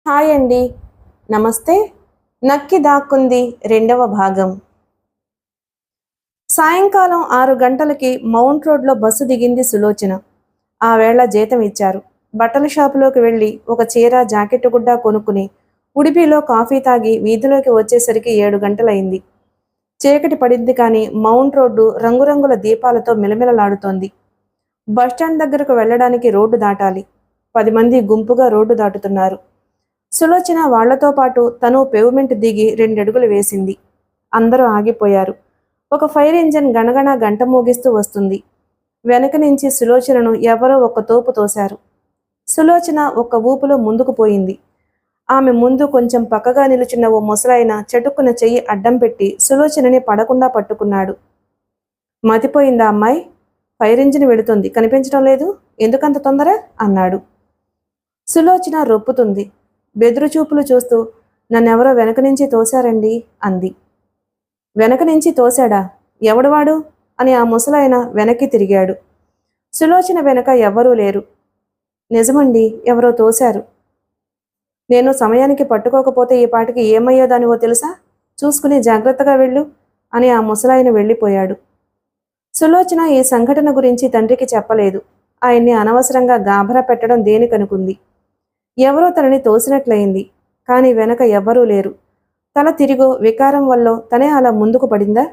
Hi అండి. నమస్తే. నక్కి దాక్కుంది రెండవ భాగం. సాయంకాలం 6 గంటలకి మౌంట్ రోడ్లో బస్సు దిగింది సులోచన. ఆ వేళ జీతం ఇచ్చారు. బట్టల షాపులోకి వెళ్ళి ఒక చీర జాకెట్టు గుడ్డ కొనుక్కుని ఉడిపిలో కాఫీ తాగి వీధిలోకి వచ్చేసరికి 7 గంటలయింది. చీకటి పడింది కానీ మౌంట్ రోడ్డు రంగురంగుల దీపాలతో మిలమిలలాడుతోంది. బస్టాండ్ దగ్గరకు వెళ్ళడానికి రోడ్డు దాటాలి. 10 మంది గుంపుగా రోడ్డు దాటుతున్నారు. సులోచన వాళ్లతో పాటు తను పేవ్మెంట్ దిగి 2 అడుగులు వేసింది. అందరూ ఆగిపోయారు. ఒక ఫైర్ ఇంజన్ గణగణ గంట మోగిస్తూ వస్తుంది. వెనక నుంచి సులోచనను ఎవరో ఒక్క తోపు తోశారు. సులోచన ఒక్క ఊపులో ముందుకు పోయింది. ఆమె ముందు కొంచెం పక్కగా నిలుచున్న ఓ ముసలాయన చటుక్కున చెయ్యి అడ్డం పెట్టి సులోచనని పడకుండా పట్టుకున్నాడు. మతిపోయిందా అమ్మాయి? ఫైర్ ఇంజిన్ వెళుతుంది, కనిపించడం లేదు, ఎందుకంత తొందర అన్నాడు. సులోచన రొప్పుతుంది. బెదురుచూపులు చూస్తూ నన్నెవరో వెనక నుంచి తోశారండి అంది. వెనక నుంచి తోశాడా? ఎవడువాడు అని ఆ ముసలాయన వెనక్కి తిరిగాడు. సులోచన వెనక ఎవ్వరూ లేరు. నిజమండి, ఎవరో తోశారు. నేను సమయానికి పట్టుకోకపోతే ఈ పాటికి ఏమయ్యేదానివో తెలుసా? చూసుకుని జాగ్రత్తగా వెళ్ళు అని ఆ ముసలాయన వెళ్ళిపోయాడు. సులోచన ఈ సంఘటన గురించి తండ్రికి చెప్పలేదు. ఆయన్ని అనవసరంగా గాభరా పెట్టడం దేనికనుకుంది. ఎవరో తనని తోసినట్లయింది. కాని వెనక ఎవ్వరూ లేరు. తల తిరిగో వికారం వల్ల తనే అలా ముందుకు పడిందా?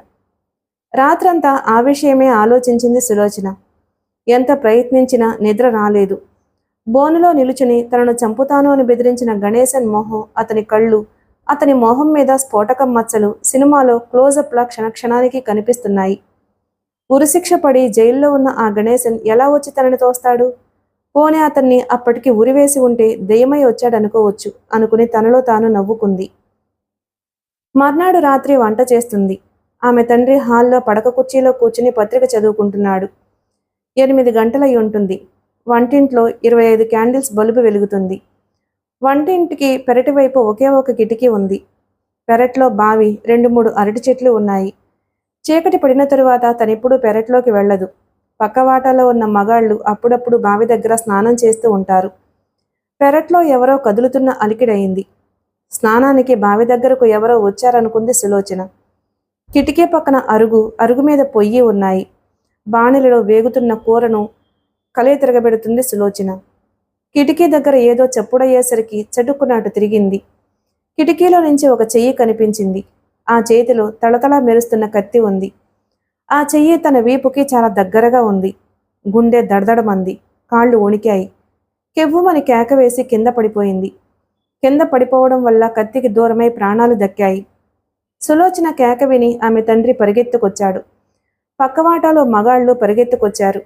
రాత్రంతా ఆ విషయమే ఆలోచించింది సులోచన. ఎంత ప్రయత్నించినా నిద్ర రాలేదు. బోనులో నిలుచుని తనను చంపుతాను అని బెదిరించిన గణేశన్ మొహం, అతని కళ్ళు, అతని మొహం మీద స్ఫోటకం మచ్చలు సినిమాలో క్లోజప్లా క్షణక్షణానికి కనిపిస్తున్నాయి. ఉరిశిక్ష పడి జైల్లో ఉన్న ఆ గణేశన్ ఎలా వచ్చి తనని తోస్తాడు? పోనీ అతన్ని అప్పటికి ఉరివేసి ఉంటే దెయ్యమై వచ్చాడనుకోవచ్చు అనుకుని తనలో తాను నవ్వుకుంది. మర్నాడు రాత్రి వంట చేస్తుంది. ఆమె తండ్రి హాల్లో పడక కుర్చీలో కూర్చుని పత్రిక చదువుకుంటున్నాడు. 8 గంటలై ఉంటుంది. వంటింట్లో 25 క్యాండిల్స్ బల్బు వెలుగుతుంది. వంటింటికి పెరటి వైపు ఒకే ఒక కిటికీ ఉంది. పెరట్లో బావి, 2-3 అరటి చెట్లు ఉన్నాయి. చీకటి పడిన తరువాత తనెప్పుడూ పెరట్లోకి వెళ్ళదు. పక్కవాటాలో ఉన్న మగాళ్లు అప్పుడప్పుడు బావి దగ్గర స్నానం చేస్తూ ఉంటారు. పెరట్లో ఎవరో కదులుతున్న అలికిడయింది. స్నానానికి బావి దగ్గరకు ఎవరో వచ్చారనుకుంది సులోచన. కిటికీ పక్కన అరుగు మీద పొయ్యి ఉన్నాయి. బాణలిలో వేగుతున్న కూరను కలయి తిరగబెడుతుంది సులోచన. కిటికీ దగ్గర ఏదో చప్పుడయ్యేసరికి చటుక్కునాటు తిరిగింది. కిటికీలో నుంచి ఒక చెయ్యి కనిపించింది. ఆ చేతిలో తళతళ మెరుస్తున్న కత్తి ఉంది. ఆ చెయ్యి తన వీపుకి చాలా దగ్గరగా ఉంది. గుండె దడదడమంది. కాళ్ళు వణికాయి. కెవ్వుమని కేక వేసి కింద పడిపోయింది. కింద పడిపోవడం వల్ల కత్తికి దూరమై ప్రాణాలు దక్కాయి. సులోచన కేక విని ఆమె తండ్రి పరిగెత్తుకొచ్చాడు. పక్కవాటాలో మగాళ్లు పరిగెత్తుకొచ్చారు.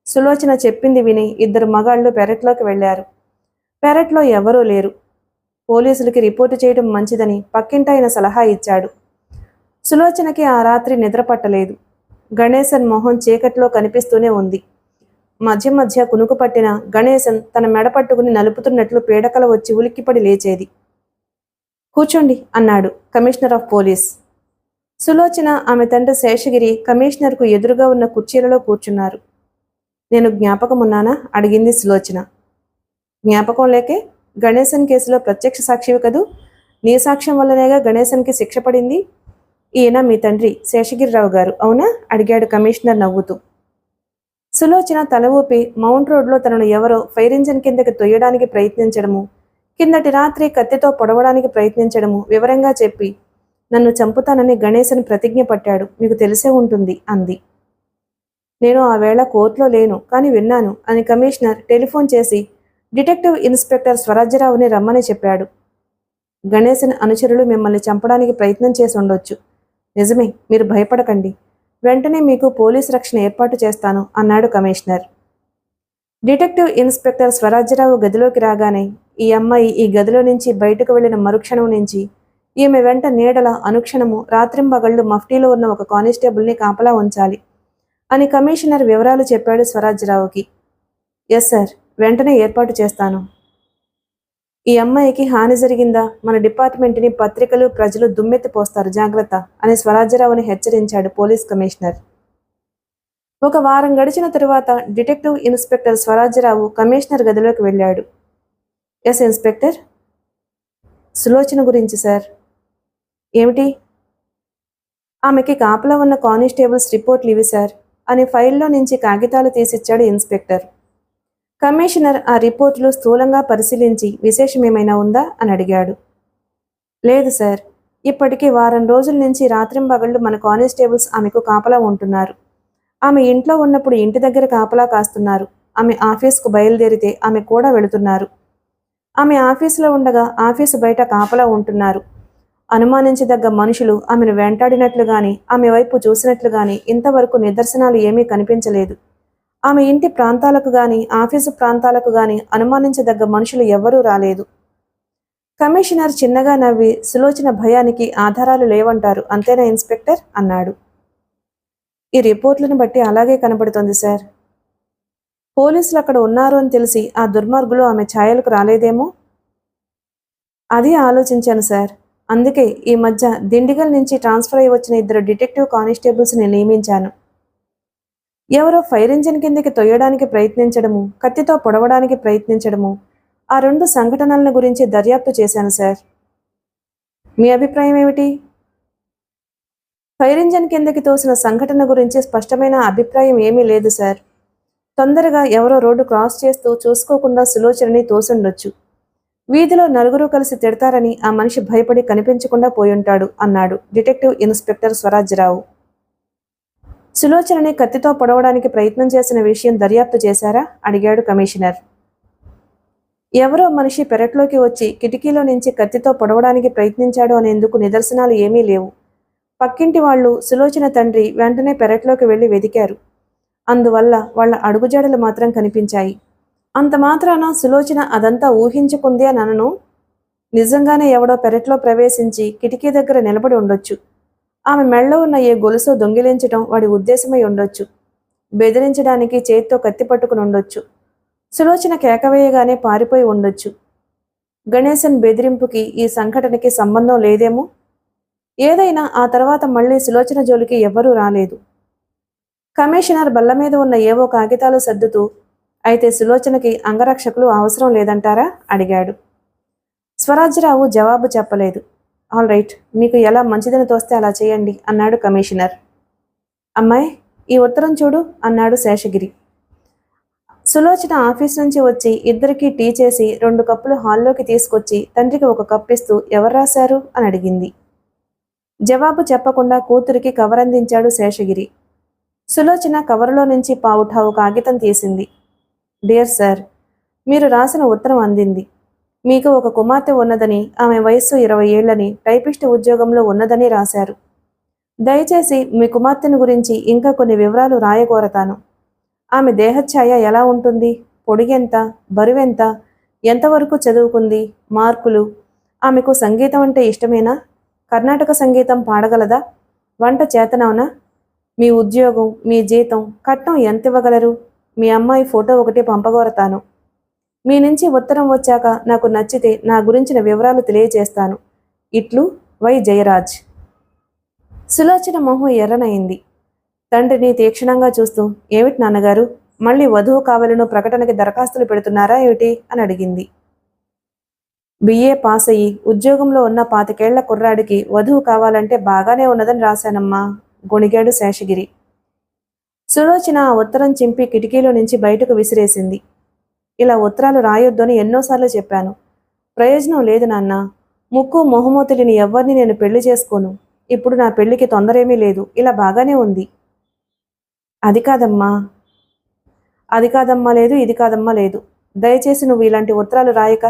సులోచన చెప్పింది విని 2 మగాళ్లు పెరట్లోకి వెళ్లారు. పెరట్లో ఎవరూ లేరు. పోలీసులకి రిపోర్టు చేయడం మంచిదని పక్కింటాయన సలహా ఇచ్చాడు. సులోచనకి ఆ రాత్రి నిద్ర పట్టలేదు. గణేశన్ మొహం చీకట్లో కనిపిస్తూనే ఉంది. మధ్య మధ్య కునుకు పట్టిన గణేశన్ తన మెడ పట్టుకుని నలుపుతున్నట్లు పీడకల వచ్చి ఉలిక్కిపడి లేచేది. కూర్చోండి అన్నాడు కమిషనర్ ఆఫ్ పోలీస్. సులోచన, ఆమె తండ్రి శేషగిరి కమిషనర్కు ఎదురుగా ఉన్న కుర్చీలలో కూర్చున్నారు. నేను జ్ఞాపకమున్నానా అడిగింది సులోచన. జ్ఞాపకం లేకే? గణేశన్ కేసులో ప్రత్యక్ష సాక్షివి కదూ. నీ సాక్ష్యం వల్లనేగా గణేశన్కి శిక్ష పడింది. ఈయన మీ తండ్రి శేషగిరిరావు గారు అవునా అడిగాడు కమిషనర్ నవ్వుతూ. సులోచన తల ఊపి మౌంట్ రోడ్లో తనను ఎవరో ఫైర్ ఇంజిన్ కిందకి తొయ్యడానికి ప్రయత్నించడము, కిందటి రాత్రి కత్తితో పొడవడానికి ప్రయత్నించడము వివరంగా చెప్పి, నన్ను చంపుతానని గణేశన్ ప్రతిజ్ఞ పట్టాడు, మీకు తెలిసే ఉంటుంది అంది. నేను ఆ వేళ కోర్టులో లేను, కానీ విన్నాను అని కమిషనర్ టెలిఫోన్ చేసి డిటెక్టివ్ ఇన్స్పెక్టర్ స్వరాజ్యరావుని రమ్మని చెప్పాడు. గణేశన్ అనుచరులు మిమ్మల్ని చంపడానికి ప్రయత్నం చేసి ఉండొచ్చు. నిజమే, మీరు భయపడకండి. వెంటనే మీకు పోలీస్ రక్షణ ఏర్పాటు చేస్తాను అన్నాడు కమిషనర్. డిటెక్టివ్ ఇన్స్పెక్టర్ స్వరాజ్యరావు గదిలోకి రాగానే, ఈ అమ్మాయి ఈ గదిలో నుంచి బయటకు వెళ్లిన మరుక్షణం నుంచి ఈమె వెంట నీడల అనుక్షణము రాత్రింబగళ్లు మఫ్టీలో ఉన్న ఒక కానిస్టేబుల్ని కాపలా ఉంచాలి అని కమిషనర్ వివరాలు చెప్పాడు స్వరాజ్యరావుకి. ఎస్ సార్, వెంటనే ఏర్పాటు చేస్తాను. ఈ అమ్మాయికి హాని జరిగిందా మన డిపార్ట్మెంట్ని పత్రికలు ప్రజలు దుమ్మెత్తిపోస్తారు, జాగ్రత్త అని స్వరాజ్యరావుని హెచ్చరించాడు పోలీస్ కమిషనర్. 1 వారం గడిచిన తరువాత డిటెక్టివ్ ఇన్స్పెక్టర్ స్వరాజ్యరావు కమిషనర్ గదిలోకి వెళ్ళాడు. Yes inspector. సులోచన గురించి సార్. ఏమిటి? ఆమెకి కాపలా ఉన్న కానిస్టేబుల్స్ రిపోర్ట్లు ఇవి సార్ అని ఫైల్లో నుంచి కాగితాలు తీసిచ్చాడు ఇన్స్పెక్టర్. కమిషనర్ ఆ రిపోర్టులు స్థూలంగా పరిశీలించి విశేషమేమైనా ఉందా అని అడిగాడు. లేదు సార్, ఇప్పటికీ వారం రోజుల నుంచి రాత్రింబగళ్ళు మన కానిస్టేబుల్స్ ఆమెకు కాపలా ఉంటున్నారు. ఆమె ఇంట్లో ఉన్నప్పుడు ఇంటి దగ్గర కాపలా కాస్తున్నారు. ఆమె ఆఫీస్కు బయలుదేరితే ఆమె కూడా వెళుతున్నారు. ఆమె ఆఫీసులో ఉండగా ఆఫీసు బయట కాపలా ఉంటున్నారు. అనుమానించదగ్గ మనుషులు ఆమెను వెంటాడినట్లు గాని ఆమె వైపు చూసినట్లు గాని ఇంతవరకు నిదర్శనాలు ఏమీ కనిపించలేదు. ఆమె ఇంటి ప్రాంతాలకు గాని ఆఫీసు ప్రాంతాలకు గాని అనుమానించదగ్గ మనుషులు ఎవ్వరూ రాలేదు. కమిషనర్ చిన్నగా నవ్వి సులోచన భయానికి ఆధారాలు లేవంటారు అంతేనా ఇన్స్పెక్టర్ అన్నాడు. ఈ రిపోర్ట్లను బట్టి అలాగే కనబడుతోంది సార్. పోలీసులు అక్కడ ఉన్నారు అని తెలిసి ఆ దుర్మార్గులు ఆమె ఛాయలకు రాలేదేమో? అది ఆలోచించాను సార్. అందుకే ఈ మధ్య దిండిగల్ నుంచి ట్రాన్స్ఫర్ అయి వచ్చిన 2 డిటెక్టివ్ కానిస్టేబుల్స్ని నియమించాను. ఎవరో ఫైర్ ఇంజిన్ కిందకి తొయ్యడానికి ప్రయత్నించడము, కత్తితో పొడవడానికి ప్రయత్నించడము, ఆ 2 సంఘటనల గురించి దర్యాప్తు చేశాను సార్. మీ అభిప్రాయం ఏమిటి? ఫైర్ ఇంజిన్ కిందకి తోసిన సంఘటన గురించి స్పష్టమైన అభిప్రాయం ఏమీ లేదు సార్. తొందరగా ఎవరో రోడ్డు క్రాస్ చేస్తూ చూసుకోకుండా సులోచనని తోసుండొచ్చు. వీధిలో నలుగురు కలిసి తిడతారని ఆ మనిషి భయపడి కనిపించకుండా పోయుంటాడు అన్నాడు డిటెక్టివ్ ఇన్స్పెక్టర్ స్వరాజ్యరావు. సులోచనని కత్తితో పొడవడానికి ప్రయత్నం చేసిన విషయం దర్యాప్తు చేశారా అడిగాడు కమిషనర్. ఎవరో మనిషి పెరట్లోకి వచ్చి కిటికీలో నుంచి కత్తితో పొడవడానికి ప్రయత్నించాడు అనేందుకు నిదర్శనాలు ఏమీ లేవు. పక్కింటి వాళ్ళు సులోచన తండ్రి వెంటనే పెరట్లోకి వెళ్లి వెదికారు. అందువల్ల వాళ్ల అడుగుజాడలు మాత్రం కనిపించాయి. అంత మాత్రాన సులోచన అదంతా ఊహించుకుంది అని అనను. నిజంగానే ఎవడో పెరట్లో ప్రవేశించి కిటికీ దగ్గర నిలబడి ఉండొచ్చు. ఆమె మెళ్ళో ఉన్న ఏ గొలుసో దొంగిలించటం వాడి ఉద్దేశమై ఉండొచ్చు. బెదిరించడానికి చేత్తో కత్తి పట్టుకుని ఉండొచ్చు. సులోచన కేకవేయగానే పారిపోయి ఉండొచ్చు. గణేశన్ బెదిరింపుకి ఈ సంఘటనకి సంబంధం లేదేమో? ఏదైనా ఆ తర్వాత మళ్లీ సులోచన జోలికి ఎవ్వరూ రాలేదు. కమిషనర్ బల్ల మీద ఉన్న ఏవో కాగితాలు సర్దుతూ, అయితే సులోచనకి అంగరక్షకులు అవసరం లేదంటారా అడిగాడు. స్వరాజ్యరావు జవాబు చెప్పలేదు. ఆల్ రైట్, మీకు ఎలా మంచిదని తోస్తే అలా చేయండి అన్నాడు కమిషనర్. అమ్మాయి, ఈ ఉత్తరం చూడు అన్నాడు శేషగిరి. సులోచన ఆఫీస్ నుంచి వచ్చి ఇద్దరికీ టీ చేసి 2 కప్పులు హాల్లోకి తీసుకొచ్చి తండ్రికి 1 కప్ ఇస్తూ ఎవరు రాశారు అని అడిగింది. జవాబు చెప్పకుండా కూతురికి కవర్ అందించాడు శేషగిరి. సులోచన కవరులో నుంచి పావుఠావు కాగితం తీసింది. డియర్ సార్, మీరు రాసిన ఉత్తరం అందింది. మీకు 1 కుమార్తె ఉన్నదని, ఆమె వయస్సు 20 ఏళ్లని, టైపిస్ట్ ఉద్యోగంలో ఉన్నదని రాశారు. దయచేసి మీ కుమార్తెను గురించి ఇంకా కొన్ని వివరాలు రాయకోరతాను. ఆమె దేహఛాయ ఎలా ఉంటుంది? పొడిగెంత? బరువెంత? ఎంతవరకు చదువుకుంది? మార్కులు? ఆమెకు సంగీతం అంటే ఇష్టమేనా? కర్ణాటక సంగీతం పాడగలదా? వంట చేతనవునా? మీ ఉద్యోగం, మీ జీతం, కట్నం ఎంత ఇవ్వగలరు? మీ అమ్మాయి ఫోటో ఒకటి పంపగోరతాను. మీ నుంచి ఉత్తరం వచ్చాక నాకు నచ్చితే నా గురించిన వివరాలు తెలియజేస్తాను. ఇట్లు వై జయరాజ్. సులోచన మొహం ఎర్రనయింది. తండ్రిని తీక్షణంగా చూస్తూ, ఏమిటి నాన్నగారు, మళ్ళీ వధువు కావాలను ప్రకటనకి దరఖాస్తులు పెడుతున్నారా ఏమిటి అని అడిగింది. బిఏ పాస్ అయ్యి ఉద్యోగంలో ఉన్న 25 ఏళ్ల కుర్రాడికి వధువు కావాలంటే బాగానే ఉన్నదని రాశానమ్మా గొణిగాడు శేషగిరి. సులోచన ఆ ఉత్తరం చింపి కిటికీలో నుంచి బయటకు విసిరేసింది. ఇలా ఉత్తరాలు రాయొద్దని ఎన్నోసార్లు చెప్పాను. ప్రయోజనం లేదు నాన్న. ముక్కు మొహమో తెలియని ఎవ్వరిని నేను పెళ్లి చేసుకోను. ఇప్పుడు నా పెళ్లికి తొందరేమీ లేదు. ఇలా బాగానే ఉంది. అది కాదమ్మా లేదు, ఇది కాదమ్మా లేదు. దయచేసి నువ్వు ఇలాంటి ఉత్తరాలు రాయక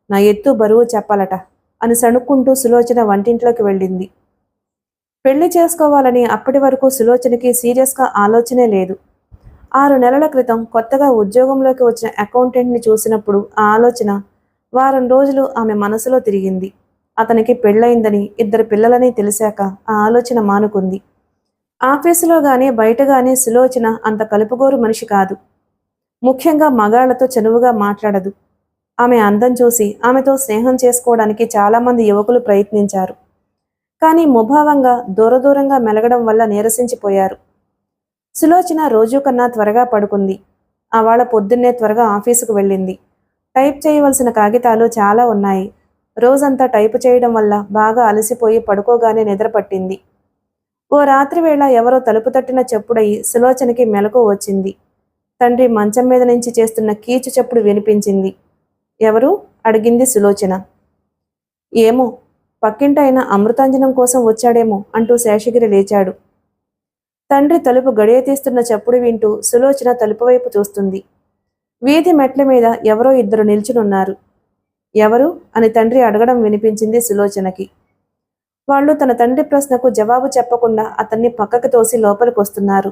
నా ఎత్తు బరువు చెప్పాలట అని సణుక్కుంటూ సులోచన వంటింట్లోకి వెళ్ళింది. పెళ్లి చేసుకోవాలని అప్పటి వరకు సులోచనకి సీరియస్గా ఆలోచనే లేదు. 6 నెలల క్రితం కొత్తగా ఉద్యోగంలోకి వచ్చిన అకౌంటెంట్ని చూసినప్పుడు ఆ ఆలోచన వారం రోజులు ఆమె మనసులో తిరిగింది. అతనికి పెళ్ళయిందని, 2 పిల్లలని తెలిసాక ఆ ఆలోచన మానుకుంది. ఆఫీసులో గానీ బయట గానీ సులోచన అంత కలుపుగోరు మనిషి కాదు. ముఖ్యంగా మగాళ్లతో చనువుగా మాట్లాడదు. ఆమె అందం చూసి ఆమెతో స్నేహం చేసుకోవడానికి చాలామంది యువకులు ప్రయత్నించారు. కానీ ముభావంగా దూరంగా మెలగడం వల్ల నీరసించిపోయారు. సులోచన రోజు కన్నా త్వరగా పడుకుంది. ఆవాళ పొద్దున్నే త్వరగా ఆఫీసుకు వెళ్ళింది. టైప్ చేయవలసిన కాగితాలు చాలా ఉన్నాయి. రోజంతా టైపు చేయడం వల్ల బాగా అలసిపోయి పడుకోగానే నిద్ర పట్టింది. ఓ రాత్రి వేళ ఎవరో తలుపు తట్టిన చప్పుడయి సులోచనకి మెలకువ వచ్చింది. తండ్రి మంచం మీద నుంచి చేస్తున్న కీచు చప్పుడు వినిపించింది. ఎవరు? అడిగింది సులోచన. ఏమో, పక్కింటైన అమృతాంజనం కోసం వచ్చాడేమో అంటూ శేషగిరి లేచాడు. తండ్రి తలుపు గడియ తీస్తున్న చప్పుడు వింటూ సులోచన తలుపు వైపు చూస్తుంది. వీధి మెట్ల మీద ఎవరో ఇద్దరు నిల్చునున్నారు. ఎవరు అని తండ్రి అడగడం వినిపించింది సులోచనకి. వాళ్ళు తన తండ్రి ప్రశ్నకు జవాబు చెప్పకుండా అతన్ని పక్కకు తోసి లోపలికొస్తున్నారు.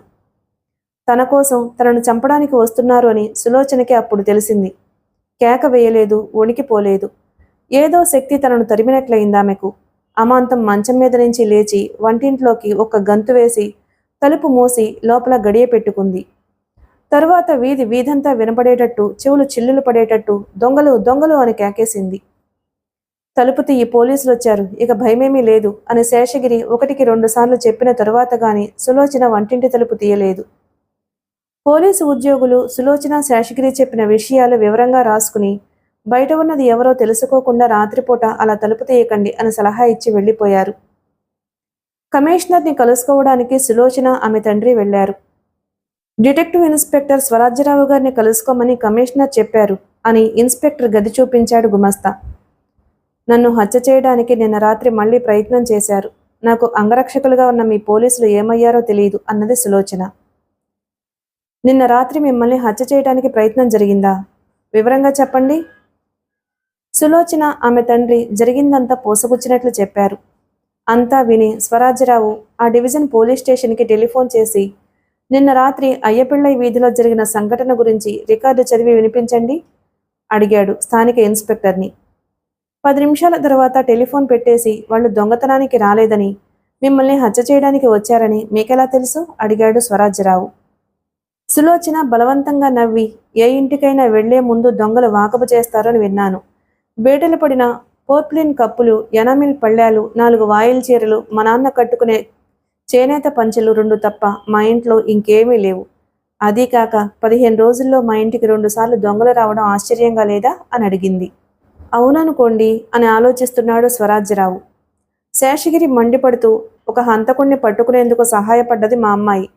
తన కోసం తనను చంపడానికి వస్తున్నారు అని సులోచనకి అప్పుడు తెలిసింది. కేక వేయలేదు, వణికిపోలేదు. ఏదో శక్తి తనను తరిమినట్లయిందామెకు. అమాంతం మంచం మీద నుంచి లేచి వంటింట్లోకి ఒక గంతు వేసి తలుపు మూసి లోపల గడియ పెట్టుకుంది. తరువాత వీధంతా వినపడేటట్టు, చెవులు చిల్లులు పడేటట్టు దొంగలు దొంగలు అని కేకేసింది. తలుపు తీయి, పోలీసులు వచ్చారు, ఇక భయమేమీ లేదు అని శేషగిరి 1-2 సార్లు చెప్పిన తరువాత గాని సులోచన వంటింటి తలుపు తీయలేదు. పోలీసు ఉద్యోగులు సులోచన శేషగిరి చెప్పిన విషయాలు వివరంగా రాసుకుని బయట ఉన్నది ఎవరో తెలుసుకోకుండా రాత్రిపూట అలా తలుపు తీయకండి అని సలహా ఇచ్చి వెళ్ళిపోయారు. కమిషనర్ని కలుసుకోవడానికి సులోచన ఆమె తండ్రి వెళ్లారు. డిటెక్టివ్ ఇన్స్పెక్టర్ స్వరాజ్యరావు గారిని కలుసుకోమని కమిషనర్ చెప్పారు అని ఇన్స్పెక్టర్ గది చూపించాడు గుమస్తా. నన్ను హత్య చేయడానికి నిన్న రాత్రి మళ్లీ ప్రయత్నం చేశారు. నాకు అంగరక్షకులుగా ఉన్న మీ పోలీసులు ఏమయ్యారో తెలియదు అన్నది సులోచన. నిన్న రాత్రి మిమ్మల్ని హత్య చేయడానికి ప్రయత్నం జరిగిందా? వివరంగా చెప్పండి. సులోచన ఆమె తండ్రి జరిగిందంతా పోసగుచ్చినట్లు చెప్పారు. అంతా విని స్వరాజ్యరావు ఆ డివిజన్ పోలీస్ స్టేషన్కి టెలిఫోన్ చేసి నిన్న రాత్రి అయ్యపిళ్ళై వీధిలో జరిగిన సంఘటన గురించి రికార్డు చదివి వినిపించండి అడిగాడు స్థానిక ఇన్స్పెక్టర్ని. 10 నిమిషాల తర్వాత టెలిఫోన్ పెట్టేసి వాళ్ళు దొంగతనానికి రాలేదని, మిమ్మల్ని హత్య చేయడానికి వచ్చారని మీకెలా తెలుసు అడిగాడు స్వరాజ్యరావు. సులోచన బలవంతంగా నవ్వి, ఏ ఇంటికైనా వెళ్లే ముందు దొంగలు వాకపు చేస్తారని విన్నాను. బేటలు పడిన పోర్ప్లిన్ కప్పులు, ఎనామిల్ పళ్ళాలు, 4 వాయిల్ చీరలు, మా నాన్న కట్టుకునే చేనేత పంచెలు 2 తప్ప మా ఇంట్లో ఇంకేమీ లేవు. అదీ కాక 15 రోజుల్లో మా ఇంటికి 2 సార్లు దొంగలు రావడం ఆశ్చర్యంగా లేదా అని అడిగింది. అవుననుకోండి అని ఆలోచిస్తున్నాడు స్వరాజ్యరావు. శేషగిరి మండిపడుతూ, ఒక హంతకుణ్ణి పట్టుకునేందుకు సహాయపడ్డది మా అమ్మాయి.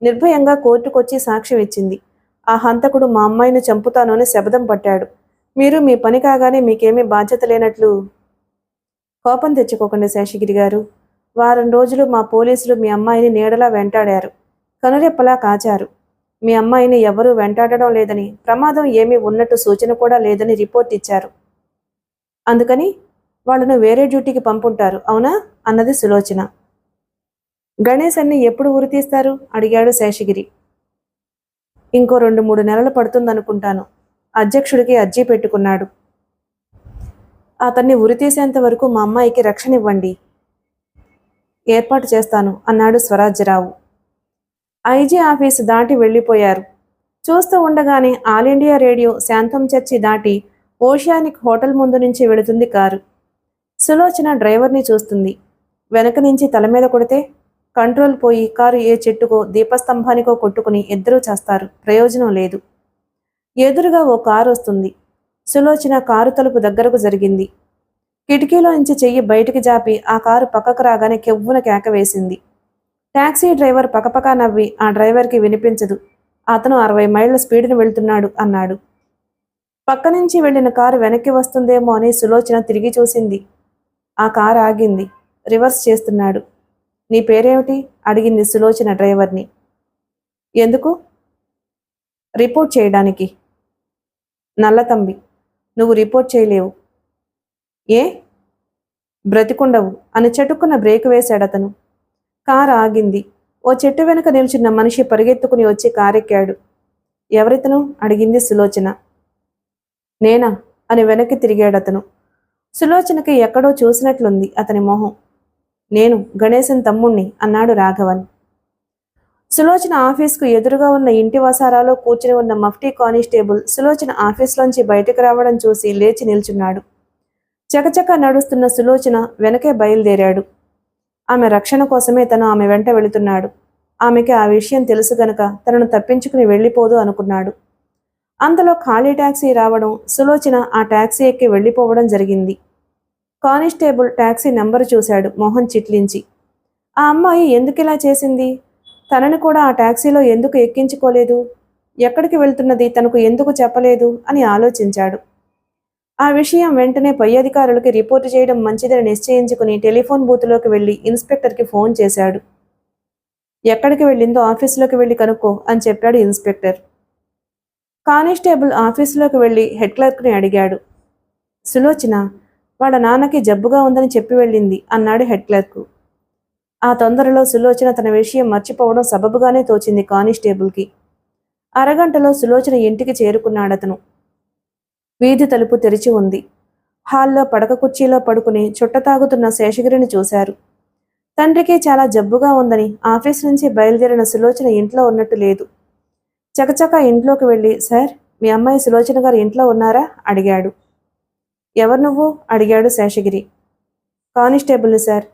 నిర్భయంగా కోర్టుకొచ్చి సాక్ష్యం ఇచ్చింది. ఆ హంతకుడు మా అమ్మాయిని చంపుతాను అని శపథం పట్టాడు. మీరు మీ పని కాగానే మీకేమీ బాధ్యత లేనట్లు. కోపం తెచ్చుకోకండి శేషగిరి గారు. వారం రోజులు మా పోలీసులు మీ అమ్మాయిని నీడలా వెంటాడారు, కనురెప్పలా కాచారు. మీ అమ్మాయిని ఎవరూ వెంటాడడం లేదని, ప్రమాదం ఏమీ ఉన్నట్టు సూచన కూడా లేదని రిపోర్ట్ ఇచ్చారు. అందుకని వాళ్ళను వేరే డ్యూటీకి పంపుంటారు, అవునా అన్నది సులోచన. గణేష్ అన్ని ఎప్పుడు ఉరితీస్తారు అడిగాడు శేషగిరి. ఇంకో 2-3 నెలలు పడుతుందనుకుంటాను. అధ్యక్షుడికి అర్జీ పెట్టుకున్నాడు. అతన్ని ఉరితీసేంత వరకు మా అమ్మాయికి రక్షణ ఇవ్వండి. ఏర్పాటు చేస్తాను అన్నాడు స్వరాజ్యరావు. ఐజీ ఆఫీసు దాటి వెళ్ళిపోయారు. చూస్తూ ఉండగానే ఆల్ ఇండియా రేడియో శాంతం చర్చి దాటి ఓషియానిక్ హోటల్ ముందు నుంచి వెళుతుంది కారు. సులోచన డ్రైవర్ని చూస్తుంది. వెనక నుంచి తల మీద కొడితే కంట్రోల్ పోయి కారు ఏ చెట్టుకో దీపస్తంభానికో కొట్టుకుని ఇద్దరూ చేస్తారు, ప్రయోజనం లేదు. ఎదురుగా ఓ కారు వస్తుంది. సులోచన కారు తలుపు దగ్గరకు జరిగింది. కిటికీలో నుంచి చెయ్యి బయటికి జాపి ఆ కారు పక్కకు రాగానే కెవ్వున కేక వేసింది. టాక్సీ డ్రైవర్ పకపకా నవ్వి ఆ డ్రైవర్కి వినిపించదు, అతను 60 మైళ్ళ స్పీడును వెళ్తున్నాడు అన్నాడు. పక్క నుంచి వెళ్లిన కారు వెనక్కి వస్తుందేమో అని సులోచన తిరిగి చూసింది. ఆ కారు ఆగింది. రివర్స్ చేస్తున్నాడు. నీ పేరేమిటి అడిగింది సులోచన డ్రైవర్ని. ఎందుకు? రిపోర్ట్ చేయడానికి. నల్లతంబి, నువ్వు రిపోర్ట్ చేయలేవు. ఏ? బ్రతికుండవు అని చటుక్కున బ్రేకు వేశాడతను. కారు ఆగింది. ఓ చెట్టు వెనుక నిల్చున్న మనిషి పరిగెత్తుకుని వచ్చి కారెక్కాడు. ఎవరితను అడిగింది సులోచన. నేనా అని వెనక్కి తిరిగాడతను. సులోచనకి ఎక్కడో చూసినట్లుంది అతని మొహం. నేను గణేశన్ తమ్ముణ్ణి అన్నాడు రాఘవన్. సులోచన ఆఫీస్కు ఎదురుగా ఉన్న ఇంటి వసారాలో కూర్చుని ఉన్న మఫ్టీ కానిస్టేబుల్ సులోచన ఆఫీస్లోంచి బయటకు రావడం చూసి లేచి నిల్చున్నాడు. చకచక నడుస్తున్న సులోచన వెనకే బయలుదేరాడు. ఆమె రక్షణ కోసమే తను ఆమె వెంట వెళుతున్నాడు. ఆమెకి ఆ విషయం తెలుసు గనక తనను తప్పించుకుని వెళ్ళిపోదు అనుకున్నాడు. అంతలో ఖాళీ టాక్సీ రావడం, సులోచన ఆ టాక్సీ ఎక్కి వెళ్ళిపోవడం జరిగింది. కానిస్టేబుల్ టాక్సీ నంబరు చూశాడు మొహం చిట్లించి. ఆ అమ్మాయి ఎందుకిలా చేసింది? తనని కూడా ఆ టాక్సీలో ఎందుకు ఎక్కించుకోలేదు? ఎక్కడికి వెళ్తున్నది తనకు ఎందుకు చెప్పలేదు అని ఆలోచించాడు. ఆ విషయం వెంటనే పై అధికారులకి రిపోర్టు చేయడం మంచిదని నిశ్చయించుకుని టెలిఫోన్ బూత్లోకి వెళ్లి ఇన్స్పెక్టర్కి ఫోన్ చేశాడు. ఎక్కడికి వెళ్ళిందో ఆఫీసులోకి వెళ్ళి కనుక్కో అని చెప్పాడు ఇన్స్పెక్టర్. కానిస్టేబుల్ ఆఫీసులోకి వెళ్లి హెడ్ క్లర్క్ని అడిగాడు. సులోచన వాళ్ళ నాన్నకి జబ్బుగా ఉందని చెప్పి వెళ్ళింది అన్నాడు హెడ్ క్లర్క్. ఆ తొందరలో సులోచన తన విషయం మర్చిపోవడం సబబుగానే తోచింది కానిస్టేబుల్కి. అరగంటలో సులోచన ఇంటికి చేరుకున్నాడతను. వీధి తలుపు తెరిచి ఉంది. హాల్లో పడక కుర్చీలో పడుకుని చుట్ట తాగుతున్న శేషగిరిని చూశారు. తండ్రికి చాలా జబ్బుగా ఉందని ఆఫీస్ నుంచి బయలుదేరిన సులోచన ఇంట్లో ఉన్నట్టు లేదు. చకచకా ఇంట్లోకి వెళ్ళి, సార్, మీ అమ్మాయి సులోచన గారు ఇంట్లో ఉన్నారా అడిగాడు. ఎవరు నువ్వు అడిగాడు శేషగిరి. కానిస్టేబుల్ని సార్,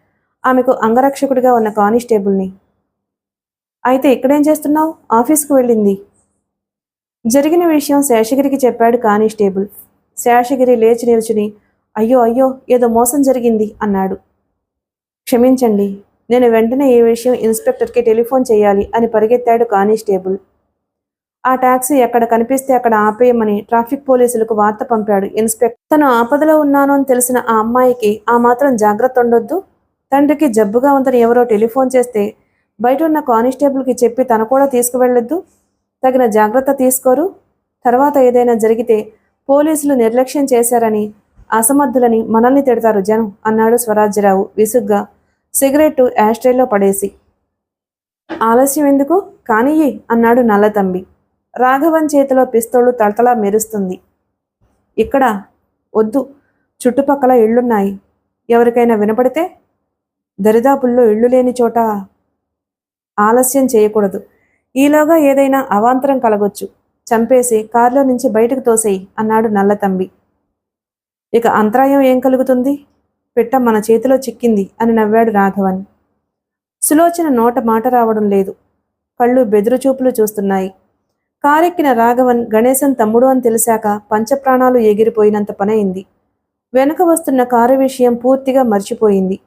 ఆమెకు అంగరక్షకుడిగా ఉన్న కానిస్టేబుల్ని. అయితే ఇక్కడేం చేస్తున్నావు? ఆఫీస్కు వెళ్ళింది. జరిగిన విషయం శేషగిరికి చెప్పాడు కానిస్టేబుల్. శేషగిరి లేచి నిల్చుని, అయ్యో అయ్యో, ఏదో మోసం జరిగింది అన్నాడు. క్షమించండి, నేను వెంటనే ఈ విషయం ఇన్స్పెక్టర్కి టెలిఫోన్ చేయాలి అని పరిగెత్తాడు కానిస్టేబుల్. ఆ టాక్సీ ఎక్కడ కనిపిస్తే అక్కడ ఆపేయమని ట్రాఫిక్ పోలీసులకు వార్త పంపాడు ఇన్స్పెక్టర్. తను ఆపదలో ఉన్నాను అని తెలిసిన ఆ అమ్మాయికి ఆ మాత్రం జాగ్రత్త ఉండొద్దు? తండ్రికి జబ్బుగా ఉందని ఎవరో టెలిఫోన్ చేస్తే బయట ఉన్న కానిస్టేబుల్కి చెప్పి తను కూడా తీసుకువెళ్ళొద్దు? తగిన జాగ్రత్త తీసుకోరు? తర్వాత ఏదైనా జరిగితే పోలీసులు నిర్లక్ష్యం చేశారని, అసమర్థులని మనల్ని తిడతారు జనం అన్నాడు స్వరాజ్యరావు విసుగ్గా సిగరెట్టు యాస్ట్రేలో పడేసి. ఆలస్యం ఎందుకు, కానియ్యి అన్నాడు నల్లతంబి. రాఘవన్ చేతిలో పిస్తోలు తళతళా మెరుస్తుంది. ఇక్కడ వద్దు, చుట్టుపక్కల ఇళ్లున్నాయి. ఎవరికైనా వినపడితే? దరిదాపుల్లో ఇళ్ళు లేని చోట ఆలస్యం చేయకూడదు. ఈలోగా ఏదైనా అవాంతరం కలగొచ్చు. చంపేసి కారులో నుంచి బయటకు తోసేయి అన్నాడు నల్లతంబి. ఇక అంతరాయం ఏం కలుగుతుంది? పిట్ట మన చేతిలో చిక్కింది అని నవ్వాడు రాఘవన్. సులోచన నోట మాట రావడం లేదు. కళ్ళు బెదురుచూపులు చూస్తున్నాయి. కారెక్కిన రాఘవన్ గణేశన్ తమ్ముడు అని తెలిసాక పంచప్రాణాలు ఎగిరిపోయినంత పనైంది. వెనక వస్తున్న కారు విషయం పూర్తిగా మర్చిపోయింది.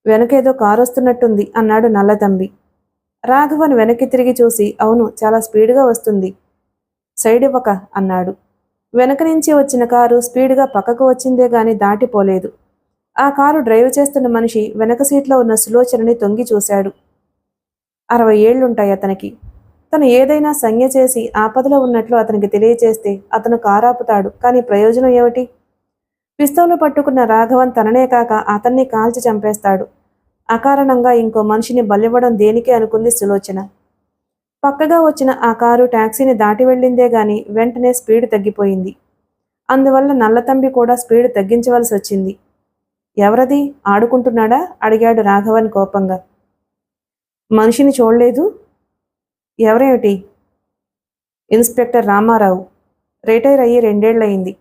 వెనకేదో కారు వస్తున్నట్టుంది అన్నాడు నల్లతంబి. రాఘవన్ వెనక్కి తిరిగి చూసి, అవును, చాలా స్పీడుగా వస్తుంది. సైడ్ ఇవ్వక అన్నాడు. వెనక నుంచి వచ్చిన కారు స్పీడుగా పక్కకు వచ్చిందే గాని దాటిపోలేదు. ఆ కారు డ్రైవ్ చేస్తున్న మనిషి వెనక సీట్లో ఉన్న సులోచనని తొంగి చూశాడు. 60 ఏళ్లుంటాయి అతనికి. తను ఏదైనా సంజ్ఞ చేసి ఆపదలో ఉన్నట్లు అతనికి తెలియచేస్తే అతను కారాపుతాడు. కానీ ప్రయోజనం ఏమిటి? పిస్తోలు పట్టుకున్న రాఘవన్ తననే కాక అతన్ని కాల్చి చంపేస్తాడు. అకారణంగా ఇంకో మనిషిని బలివ్వడం దేనికి అనుకుంది సులోచన. పక్కగా వచ్చిన ఆ కారు టాక్సీని దాటి వెళ్ళిందే గాని వెంటనే స్పీడ్ తగ్గిపోయింది. అందువల్ల నల్లతంబి కూడా స్పీడ్ తగ్గించవలసి వచ్చింది. ఎవరది, ఆడుకుంటున్నాడా అడిగాడు రాఘవన్ కోపంగా. మనిషిని చూడలేదు? ఎవరేమిటి? ఇన్స్పెక్టర్ రామారావు. రిటైర్ అయ్యి 2 ఏళ్లయింది.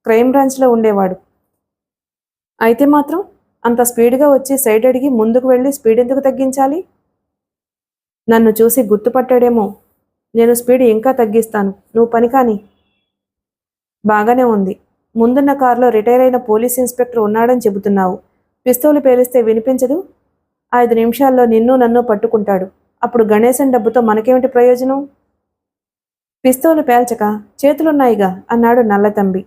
క్రైమ్ బ్రాంచ్లో ఉండేవాడు. అయితే మాత్రం అంత స్పీడ్గా వచ్చి సైడ్ అడిగి ముందుకు వెళ్ళి స్పీడ్ ఎందుకు తగ్గించాలి? నన్ను చూసి గుర్తుపట్టాడేమో. నేను స్పీడ్ ఇంకా తగ్గిస్తాను, నువ్వు పని కాని. బాగానే ఉంది. ముందున్న కారులో రిటైర్ అయిన పోలీస్ ఇన్స్పెక్టర్ ఉన్నాడని చెబుతున్నావు. పిస్తోలు పేలిస్తే వినిపించదు. 5 నిమిషాల్లో నిన్ను నన్ను పట్టుకుంటాడు. అప్పుడు గణేశన్ డబ్బుతో మనకేమిటి ప్రయోజనం? పిస్తోలు పేల్చక చేతులున్నాయిగా అన్నాడు నల్లతంబి.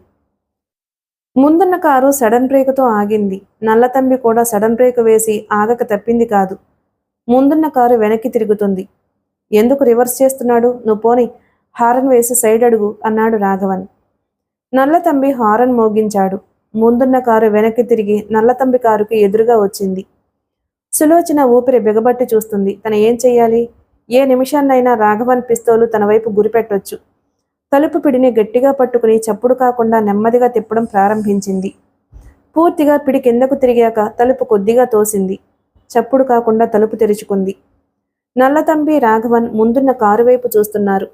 ముందున్న కారు సడన్ బ్రేకుతో ఆగింది. నల్లతంబి కూడా సడన్ బ్రేకు వేసి ఆగక తప్పింది కాదు. ముందున్న కారు వెనక్కి తిరుగుతుంది. ఎందుకు రివర్స్ చేస్తున్నాడు? నువ్వు పోని, హారన్ వేసి సైడ్ అడుగు అన్నాడు రాఘవన్. నల్లతంబి హారన్ మోగించాడు. ముందున్న కారు వెనక్కి తిరిగి నల్లతంబి కారుకి ఎదురుగా వచ్చింది. సులోచన ఊపిరి బిగబట్టి చూస్తుంది. తను ఏం చెయ్యాలి? ఏ నిమిషాన్నైనా రాఘవన్ పిస్తోలు తన వైపు గురిపెట్టొచ్చు. తలుపు పిడిని గట్టిగా పట్టుకుని చప్పుడు కాకుండా నెమ్మదిగా తిప్పడం ప్రారంభించింది. పూర్తిగా పిడి కిందకు తిరిగాక తలుపు కొద్దిగా తోసింది. చప్పుడు కాకుండా తలుపు తెరుచుకుంది. నల్లతంబి, రాఘవన్ ముందున్న కారు వైపు చూస్తున్నారు.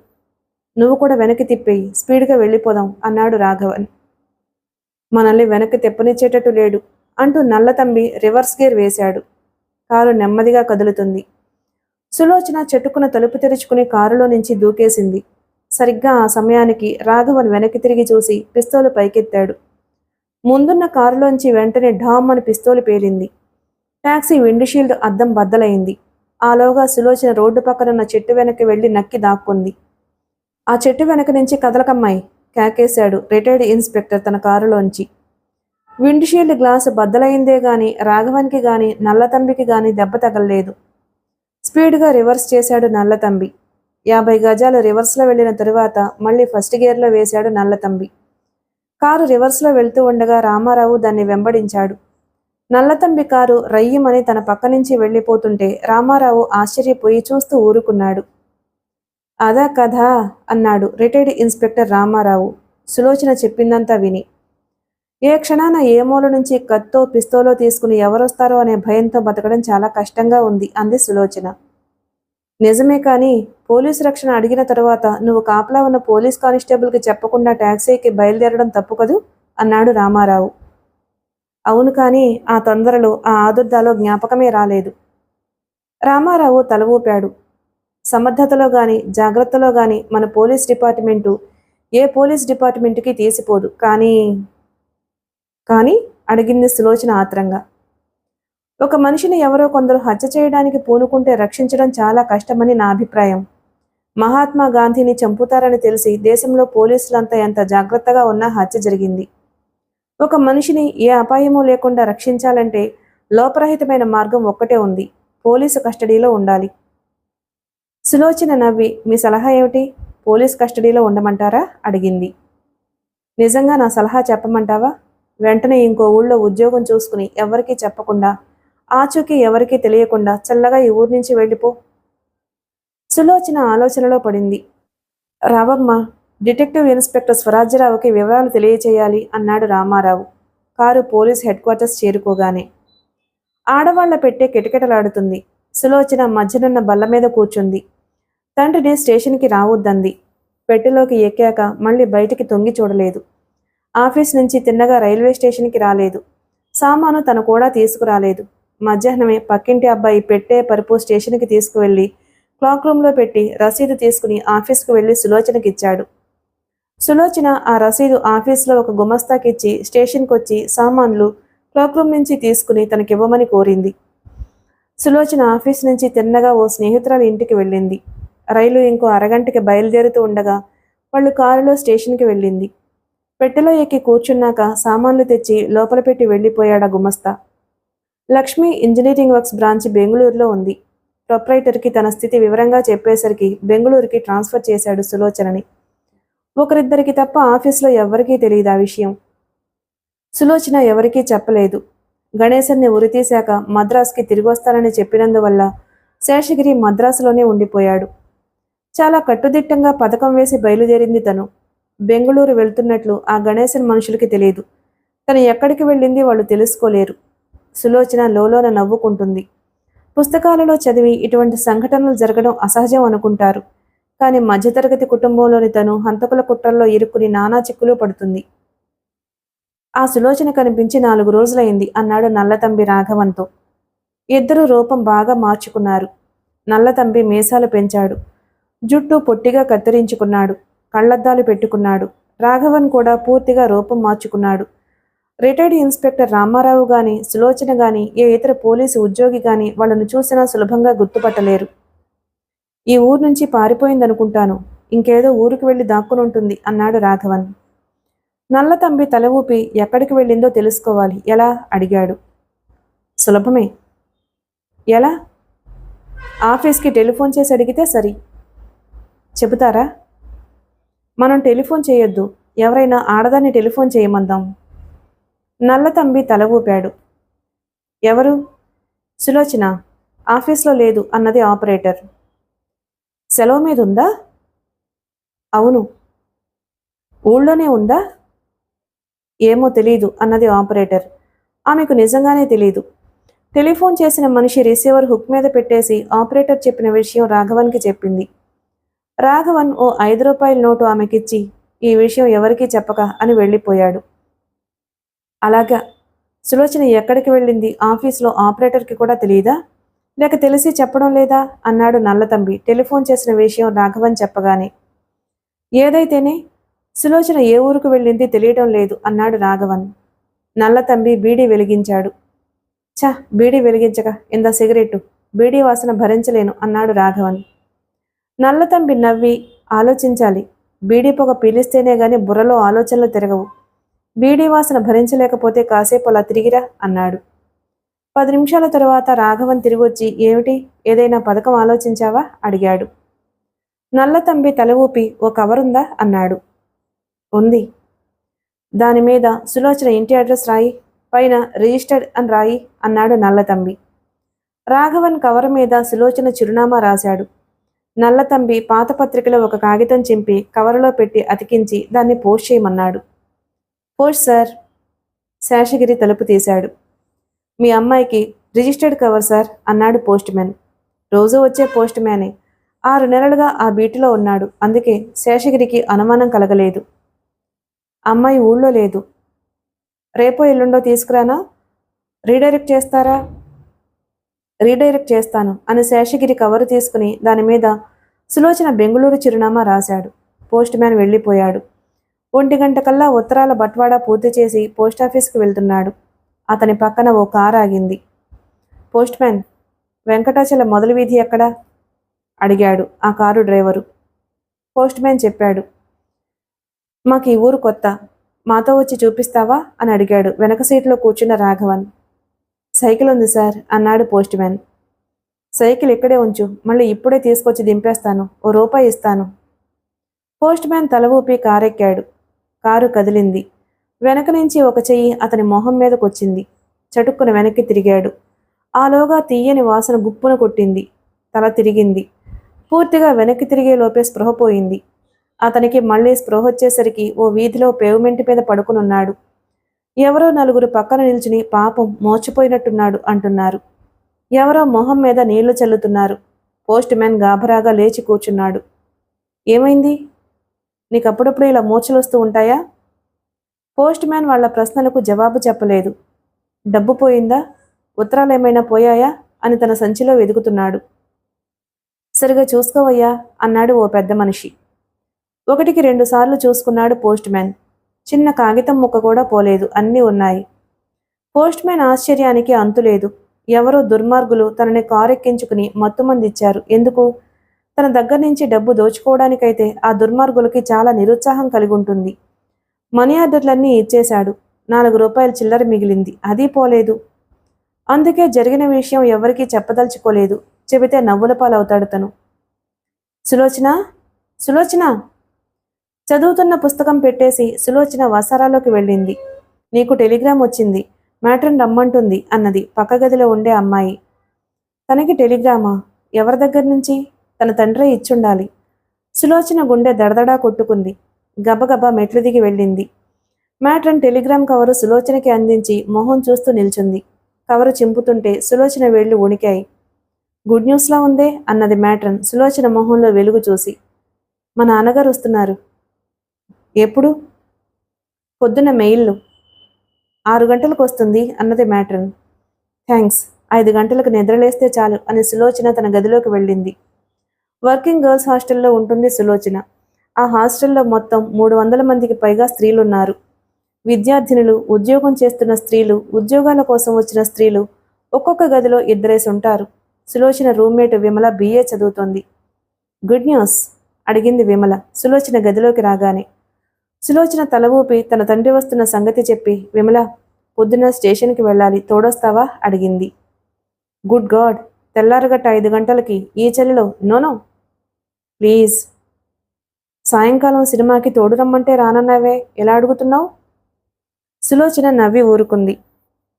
నువ్వు కూడా వెనక్కి తిప్పేయి, స్పీడ్గా వెళ్ళిపోదాం అన్నాడు రాఘవన్. మనల్ని వెనక్కి తిప్పనిచ్చేటట్టు లేడు అంటూ నల్లతంబి రివర్స్ గేర్ వేశాడు. కారు నెమ్మదిగా కదులుతుంది. సులోచన చెట్టుకున్న తలుపు తెరుచుకుని కారులో నుంచి దూకేసింది. సరిగ్గా ఆ సమయానికి రాఘవన్ వెనక్కి తిరిగి చూసి పిస్తోలు పైకెత్తాడు. ముందున్న కారులోంచి వెంటనే ఢామ్ అని పిస్తోలు పేలింది. టాక్సీ విండ్షీల్డ్ అద్దం బద్దలైంది. ఆలోగా సులోచన రోడ్డు పక్కనున్న చెట్టు వెనక్కి వెళ్లి నక్కి దాక్కుంది. ఆ చెట్టు వెనక నుంచి కదలకమ్మాయి కేకేశాడు రిటైర్డ్ ఇన్స్పెక్టర్ తన కారులోంచి. విండ్షీల్డ్ గ్లాసు బద్దలైందే గాని రాఘవన్కి గాని నల్లతంబికి గాని దెబ్బ తగలలేదు. స్పీడ్గా రివర్స్ చేశాడు నల్లతంబి. 50 గజాలు రివర్స్లో వెళ్లిన తరువాత మళ్లీ ఫస్ట్ గేర్లో వేశాడు నల్లతంబి. కారు రివర్స్లో వెళ్తూ ఉండగా రామారావు దాన్ని వెంబడించాడు. నల్లతంబి కారు రయ్యమని తన పక్క నుంచి వెళ్ళిపోతుంటే రామారావు ఆశ్చర్యపోయి చూస్తూ ఊరుకున్నాడు. అదా కథ అన్నాడు రిటైర్డ్ ఇన్స్పెక్టర్ రామారావు సులోచన చెప్పిందంతా విని. ఏ క్షణాన ఏ మూల నుంచి కత్తో పిస్తోలో తీసుకుని ఎవరొస్తారో అనే భయంతో బతకడం చాలా కష్టంగా ఉంది అంది సులోచన. నిజమే కానీ పోలీసు రక్షణ అడిగిన తరువాత నువ్వు కాపలా ఉన్న పోలీస్ కానిస్టేబుల్కి చెప్పకుండా టాక్సీకి బయలుదేరడం తప్పు కదూ అన్నాడు రామారావు. అవును కానీ ఆ తొందరలో ఆ ఆదుర్దాలో జ్ఞాపకమే రాలేదు. రామారావు తల ఊపాడు. సమర్థతలో గాని జాగ్రత్తలో గాని మన పోలీస్ డిపార్ట్మెంటు ఏ పోలీస్ డిపార్ట్మెంటుకి తీసిపోదు. కానీ అడిగింది సులోచన ఆత్రంగా. ఒక మనిషిని ఎవరో కొందరు హత్య చేయడానికి పూనుకుంటే రక్షించడం చాలా కష్టమని నా అభిప్రాయం. మహాత్మా గాంధీని చంపుతారని తెలిసి దేశంలో పోలీసులంతా ఎంత జాగ్రత్తగా ఉన్నా హత్య జరిగింది. ఒక మనిషిని ఏ అపాయమూ లేకుండా రక్షించాలంటే లోపరహితమైన మార్గం ఒక్కటే ఉంది, పోలీసు కస్టడీలో ఉండాలి. సులోచన నవ్వి మీ సలహా ఏమిటి? పోలీస్ కస్టడీలో ఉండమంటారా అడిగింది. నిజంగా నా సలహా చెప్పమంటావా? వెంటనే ఇంకో ఊళ్ళో ఉద్యోగం చూసుకుని ఎవరికీ చెప్పకుండా ఆచూకీ ఎవరికీ తెలియకుండా చల్లగా ఈ ఊరి నుంచి వెళ్ళిపో. సులోచన ఆలోచనలో పడింది. రావమ్మ, డిటెక్టివ్ ఇన్స్పెక్టర్ స్వరాజ్యరావుకి వివరాలు తెలియచేయాలి అన్నాడు Ramarao car police headquarters చేరుకోగానే. ఆడవాళ్ల పెట్టే కిటకిటలాడుతుంది. సులోచన మధ్యనున్న బల్ల మీద కూర్చుంది. తండ్రిని స్టేషన్కి రావద్దంది. పెట్టెలోకి ఎక్కాక మళ్ళీ బయటికి తొంగి చూడలేదు. ఆఫీస్ నుంచి తిన్నగా రైల్వే స్టేషన్కి రాలేదు. సామాను తను కూడా తీసుకురాలేదు. మధ్యాహ్నమే పక్కింటి అబ్బాయి పెట్టే పరుపు స్టేషన్కి తీసుకువెళ్ళి క్లాక్ రూమ్లో పెట్టి రసీదు తీసుకుని ఆఫీస్కు వెళ్ళి సులోచనకిచ్చాడు. సులోచన ఆ రసీదు ఆఫీస్లో ఒక గుమస్తాకిచ్చి స్టేషన్కి వచ్చి సామాన్లు క్లాక్ రూమ్ నుంచి తీసుకుని తనకివ్వమని కోరింది. సులోచన ఆఫీస్ నుంచి తిన్నగా ఓ స్నేహితురాలి ఇంటికి వెళ్ళింది. రైలు ఇంకో అరగంటకి బయలుదేరుతూ ఉండగా వాళ్ళు కారులో స్టేషన్కి వెళ్ళింది. పెట్టెలో ఎక్కి కూర్చున్నాక సామాన్లు తెచ్చి లోపల పెట్టి వెళ్ళిపోయాడా గుమస్తా. లక్ష్మి ఇంజనీరింగ్ వర్క్స్ బ్రాంచ్ బెంగళూరులో ఉంది. ప్రొప్రైటర్కి తన స్థితి వివరంగా చెప్పేసరికి బెంగళూరుకి ట్రాన్స్ఫర్ చేశాడు సులోచనని. ఒకరిద్దరికి తప్ప ఆఫీస్లో ఎవ్వరికీ తెలియదు ఆ విషయం. సులోచన ఎవరికీ చెప్పలేదు. గణేశన్ని ఉరితీశాక మద్రాస్కి తిరిగొస్తానని చెప్పినందువల్ల శేషగిరి మద్రాసులోనే ఉండిపోయాడు. చాలా కట్టుదిట్టంగా పథకం వేసి బయలుదేరింది తను. బెంగళూరు వెళ్తున్నట్లు ఆ గణేశన్ మనుషులకి తెలియదు. తను ఎక్కడికి వెళ్ళింది వాళ్ళు తెలుసుకోలేరు. సులోచన లోలోన నవ్వుకుంటుంది. పుస్తకాలలో చదివి ఇటువంటి సంఘటనలు జరగడం అసహజం అనుకుంటారు. కానీ మధ్యతరగతి కుటుంబంలోని తను హంతకుల కుట్రల్లో ఇరుక్కుని నానా చిక్కులు పడుతుంది. ఆ సులోచన కనిపించి 4 రోజులైంది అన్నాడు నల్లతంబి రాఘవన్తో. ఇద్దరూ రూపం బాగా మార్చుకున్నారు. నల్లతంబి మీసాలు పెంచాడు. జుట్టు పొట్టిగా కత్తిరించుకున్నాడు. కళ్లద్దాలు పెట్టుకున్నాడు. రాఘవన్ కూడా పూర్తిగా రూపం మార్చుకున్నాడు. రిటైర్డ్ ఇన్స్పెక్టర్ రామారావు గాని సులోచన గాని ఏ ఇతర పోలీసు ఉద్యోగి గాని వాళ్ళను చూసినా సులభంగా గుర్తుపట్టలేరు. ఈ ఊరు నుంచి పారిపోయిందనుకుంటాను. ఇంకేదో ఊరికి వెళ్ళి దాక్కునుంటుంది అన్నాడు రాఘవన్. నల్లతంబి తల ఊపి ఎక్కడికి వెళ్ళిందో తెలుసుకోవాలి, ఎలా అడిగాడు. సులభమే. ఎలా? ఆఫీస్కి టెలిఫోన్ చేసి అడిగితే సరి. చెబుతారా? మనం టెలిఫోన్ చేయొద్దు, ఎవరైనా ఆడదాన్ని టెలిఫోన్ చేయమందాం. నల్లతంబి తల ఊపాడు. ఎవరు? సులోచన. ఆఫీస్లో లేదు అన్నది ఆపరేటర్. సెలవు మీద ఉందా? అవును. ఊళ్ళోనే ఉందా? ఏమో తెలీదు అన్నది ఆపరేటర్. ఆమెకు నిజంగానే తెలీదు. టెలిఫోన్ చేసిన మనిషి రిసీవర్ హుక్ మీద పెట్టేసి ఆపరేటర్ చెప్పిన విషయం రాఘవన్కి చెప్పింది. రాఘవన్ ఓ 5 రూపాయల నోటు ఆమెకిచ్చి ఈ విషయం ఎవరికీ చెప్పక అని వెళ్ళిపోయాడు. అలాగా. సులోచన ఎక్కడికి వెళ్ళింది ఆఫీస్లో ఆపరేటర్కి కూడా తెలియదా? లేక తెలిసి చెప్పడం లేదా అన్నాడు నల్లతంబి టెలిఫోన్ చేసిన విషయం రాఘవన్ చెప్పగానే. ఏదైతేనే సులోచన ఏ ఊరుకు వెళ్ళింది తెలియడం లేదు అన్నాడు రాఘవన్. నల్లతంబి బీడీ వెలిగించాడు. ఛ, బీడీ వెలిగించక ఇంత సిగరెట్టు, బీడీ వాసన భరించలేను అన్నాడు రాఘవన్. నల్లతంబి నవ్వి, ఆలోచించాలి, బీడీ పొగ పీలిస్తేనే గాని బుర్రలో ఆలోచనలు తిరగవు. బీడీ వాసన భరించలేకపోతే కాసేపు అలా తిరిగిరా అన్నాడు. 10 నిమిషాల తరువాత రాఘవన్ తిరిగొచ్చి, ఏమిటి, ఏదైనా పథకం ఆలోచించావా అడిగాడు. నల్లతంబి తల ఊపి, ఓ కవరుందా అన్నాడు. ఉంది. దానిమీద సులోచన ఇంటి అడ్రస్ రాయి, పైన రిజిస్టర్డ్ అని రాయి అన్నాడు నల్లతంబి. రాఘవన్ కవర్ మీద సులోచన చిరునామా రాశాడు. నల్లతంబి పాత పత్రికలో ఒక కాగితం చింపి కవరులో పెట్టి అతికించి దాన్ని పోస్ట్ చేయమన్నాడు. Post sir. శేషగిరి తలుపు తీశాడు. మీ అమ్మాయికి రిజిస్టర్డ్ కవర్ సార్ అన్నాడు పోస్ట్ మ్యాన్. రోజూ వచ్చే పోస్ట్ మ్యానే. 6 నెలలుగా ఆ బీటులో ఉన్నాడు. అందుకే శేషగిరికి అనుమానం కలగలేదు. అమ్మాయి ఊళ్ళో లేదు. రేపో ఎల్లుండో తీసుకురానా? రీడైరెక్ట్ చేస్తారా? రీడైరెక్ట్ చేస్తాను అని శేషగిరి కవరు తీసుకుని దాని మీద సులోచన బెంగుళూరు చిరునామా రాశాడు. పోస్ట్ మ్యాన్ వెళ్ళిపోయాడు. 1 గంట కల్లా ఉత్తరాల బట్వాడా పూర్తి చేసి పోస్టాఫీస్కి వెళ్తున్నాడు. అతని పక్కన ఓ కారు ఆగింది. పోస్ట్ మ్యాన్, వెంకటాచల మొదటి వీధి ఎక్కడా అడిగాడు ఆ కారు డ్రైవరు. పోస్ట్ మ్యాన్ చెప్పాడు. మాకు ఈ ఊరు కొత్త, మాతో వచ్చి చూపిస్తావా అని అడిగాడు వెనక సీట్లో కూర్చున్న రాఘవన్. సైకిల్ ఉంది సార్ అన్నాడు పోస్ట్ మ్యాన్. సైకిల్ ఇక్కడే ఉంచు, మళ్ళీ ఇప్పుడే తీసుకొచ్చి దింపేస్తాను, ఓ రూపాయి ఇస్తాను. పోస్ట్ మ్యాన్ తల ఊపి కారెక్కాడు. కారు కదిలింది. వెనక నుంచి ఒక చెయ్యి అతని మొహం మీదకొచ్చింది. చటుక్కున వెనక్కి తిరిగాడు. ఆలోగా తీయని వాసన గుప్పున కొట్టింది. తల తిరిగింది. పూర్తిగా వెనక్కి తిరిగే లోపే స్పృహ పోయింది. అతనికి మళ్లీ స్పృహ వచ్చేసరికి ఓ వీధిలో పేవ్మెంట్ మీద పడుకునున్నాడు. ఎవరో 4 పక్కన నిల్చుని పాపం మోర్చిపోయినట్టున్నాడు అంటున్నారు. ఎవరో మొహం మీద నీళ్లు చల్లుతున్నారు. పోస్ట్ మ్యాన్ గాభరాగా లేచి కూర్చున్నాడు. ఏమైంది? నీకప్పుడప్పుడు ఇలా మూర్ఛలు వస్తూ ఉంటాయా? పోస్ట్ మ్యాన్ వాళ్ల ప్రశ్నలకు జవాబు చెప్పలేదు. డబ్బు పోయిందా? ఉత్తరాలేమైనా పోయాయా అని తన సంచిలో వెదుకుతున్నాడు. సరిగా చూసుకోవయ్యా అన్నాడు ఓ పెద్ద మనిషి. 1కి 2 సార్లు చూసుకున్నాడు పోస్ట్ మ్యాన్. చిన్న కాగితం ముక్క కూడా పోలేదు, అన్నీ ఉన్నాయి. పోస్ట్ మ్యాన్ ఆశ్చర్యానికి అంతులేదు. ఎవరో దుర్మార్గులు తనని కారెక్కించుకుని మత్తుమందిచ్చారు. ఎందుకు? తన దగ్గర నుంచి డబ్బు దోచుకోవడానికైతే ఆ దుర్మార్గులకి చాలా నిరుత్సాహం కలిగి ఉంటుంది. మనీ ఆర్డర్లన్నీ ఇచ్చేశాడు. 4 రూపాయలు చిల్లర మిగిలింది, అది పోలేదు. అందుకే జరిగిన విషయం ఎవరికీ చెప్పదలుచుకోలేదు. చెబితే నవ్వుల పాలవుతాడు తను. సులోచన, సులోచన! చదువుతున్న పుస్తకం పెట్టేసి సులోచన వసారాలోకి వెళ్ళింది. నీకు టెలిగ్రామ్ వచ్చింది, మ్యాట్రన్ రమ్మంటుంది అన్నది పక్క గదిలో ఉండే అమ్మాయి. తనకి టెలిగ్రామా? ఎవరి దగ్గర నుంచి? తన తండ్రే ఇచ్చుండాలి. సులోచన గుండె దడదడా కొట్టుకుంది. గబగబా మెట్లు దిగి వెళ్ళింది. మ్యాట్రన్ టెలిగ్రామ్ కవరు సులోచనకి అందించి మొహం చూస్తూ నిల్చుంది. కవరు చింపుతుంటే సులోచన వేళ్లు వణికాయి. గుడ్ న్యూస్లా ఉందే అన్నది మ్యాట్రన్ సులోచన మొహంలో వెలుగు చూసి. మా నాన్నగారు వస్తున్నారు. ఎప్పుడు? పొద్దున్న మెయిల్లు. 6 గంటలకు వస్తుంది అన్నది మ్యాట్రన్. థ్యాంక్స్, 5 గంటలకు నిద్రలేస్తే చాలు అని సులోచన తన గదిలోకి వెళ్ళింది. వర్కింగ్ గర్ల్స్ హాస్టల్లో ఉంటుంది సులోచన. ఆ హాస్టల్లో మొత్తం 300 మందికి పైగా స్త్రీలున్నారు. విద్యార్థినులు, ఉద్యోగం చేస్తున్న స్త్రీలు, ఉద్యోగాల కోసం వచ్చిన స్త్రీలు ఒక్కొక్క గదిలో 2 ఉంటారు. సులోచన రూమ్మేట్ విమల BA చదువుతోంది. గుడ్ న్యూస్ అడిగింది విమల సులోచన గదిలోకి రాగానే. సులోచన తల ఊపి తన తండ్రి వస్తున్న సంగతి చెప్పి, విమల, పొద్దున్న స్టేషన్కి వెళ్ళాలి, తోడొస్తావా అడిగింది. గుడ్ గాడ్, తెల్లారగట్ట 5 గంటలకి ఈ చలిలో? No no please. సాయంకాలం సినిమాకి తోడు రమ్మంటే రానన్నావే, ఎలా అడుగుతున్నావు? సులోచన నవ్వి ఊరుకుంది.